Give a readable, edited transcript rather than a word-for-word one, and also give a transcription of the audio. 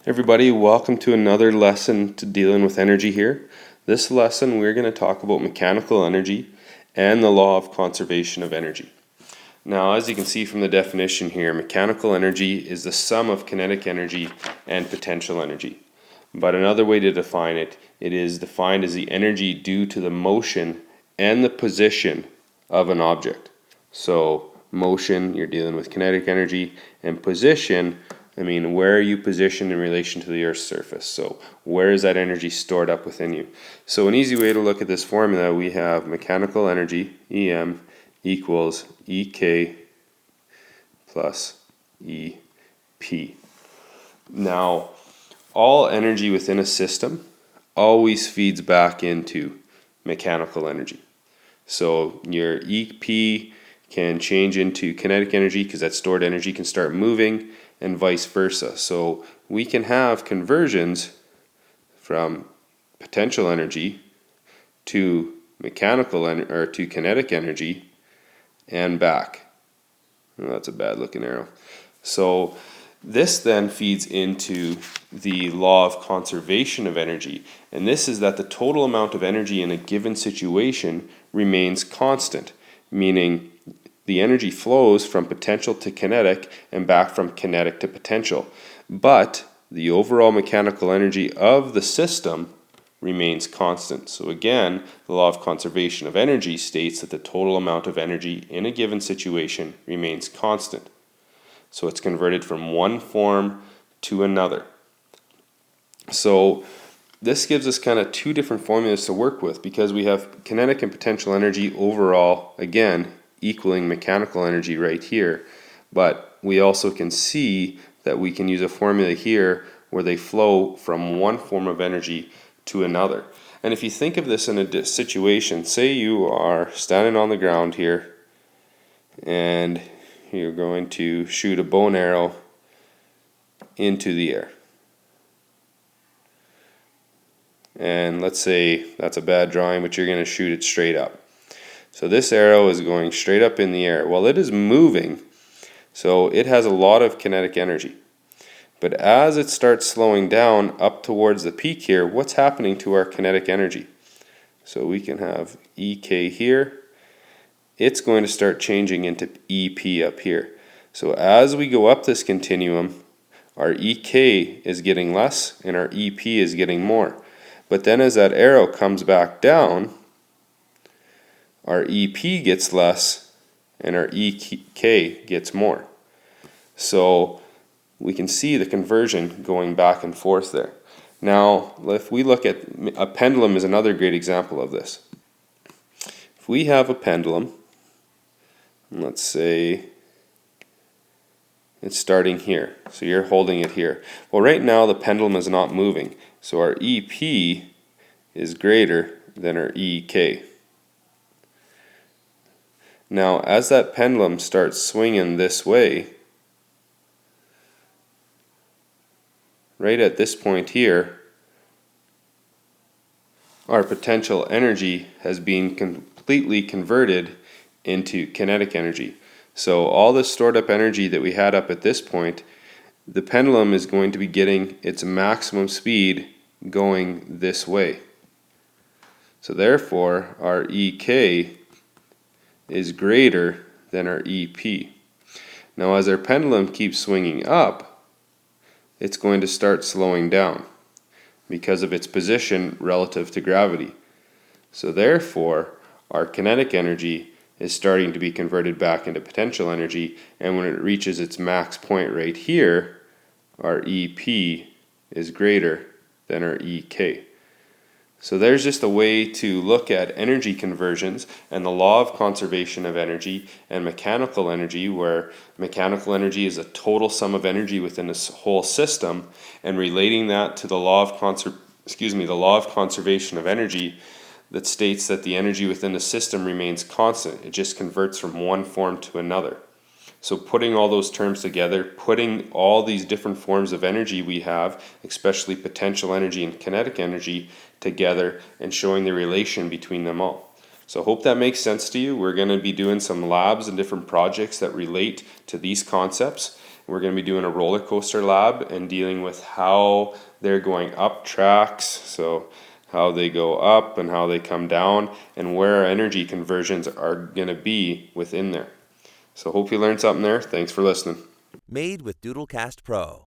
Everybody, welcome to another lesson to dealing with energy here. This lesson we're going to talk about mechanical energy and the law of conservation of energy. Now, as you can see from the definition here, mechanical energy is the sum of kinetic energy and potential energy. But another way to define it, it is defined as the energy due to the motion and the position of an object. So motion, you're dealing with kinetic energy, and position, where are you positioned in relation to the Earth's surface? So where is that energy stored up within you? So an easy way to look at this formula, we have mechanical energy, EM, equals EK plus EP. Now, all energy within a system always feeds back into mechanical energy. So your EP can change into kinetic energy because that stored energy can start moving, and vice versa. So we can have conversions from potential energy to to kinetic energy and back. Oh, that's a bad looking arrow. So this then feeds into the law of conservation of energy, and this is that the total amount of energy in a given situation remains constant, meaning the energy flows from potential to kinetic and back from kinetic to potential, but the overall mechanical energy of the system remains constant. So again, the law of conservation of energy states that the total amount of energy in a given situation remains constant. So it's converted from one form to another. So this gives us kind of two different formulas to work with, because we have kinetic and potential energy overall, again, equaling mechanical energy right here, but we also can see that we can use a formula here where they flow from one form of energy to another. And if you think of this in a situation, say you are standing on the ground here and you're going to shoot a bow and arrow into the air. And let's say that's a bad drawing, but you're going to shoot it straight up. So this arrow is going straight up in the air. Well, it is moving, so it has a lot of kinetic energy. But as it starts slowing down up towards the peak here, what's happening to our kinetic energy? So we can have EK here. It's going to start changing into EP up here. So as we go up this continuum, our EK is getting less and our EP is getting more. But then as that arrow comes back down, our EP gets less and our EK gets more. So we can see the conversion going back and forth there. Now, if we look at a pendulum is another great example of this. If we have a pendulum, let's say it's starting here. So you're holding it here. Well, right now the pendulum is not moving. So our EP is greater than our EK. Now, as that pendulum starts swinging this way, right at this point here, our potential energy has been completely converted into kinetic energy. So all this stored up energy that we had up at this point, the pendulum is going to be getting its maximum speed going this way. So therefore, our EK is greater than our EP. Now as our pendulum keeps swinging up, it's going to start slowing down because of its position relative to gravity. So therefore, our kinetic energy is starting to be converted back into potential energy, and when it reaches its max point right here, our EP is greater than our EK. So there's just a way to look at energy conversions and the law of conservation of energy and mechanical energy, where mechanical energy is a total sum of energy within a whole system, and relating that to the law of conservation of energy that states that the energy within the system remains constant. It just converts from one form to another. So putting all those terms together, putting all these different forms of energy we have, especially potential energy and kinetic energy, together and showing the relation between them all. So I hope that makes sense to you. We're going to be doing some labs and different projects that relate to these concepts, We're going to be doing a roller coaster lab and dealing with how they're going up tracks, so how they go up and how they come down, and where our energy conversions are going to be within there. So hope you learned something there. Thanks for listening. Made with Doodlecast Pro.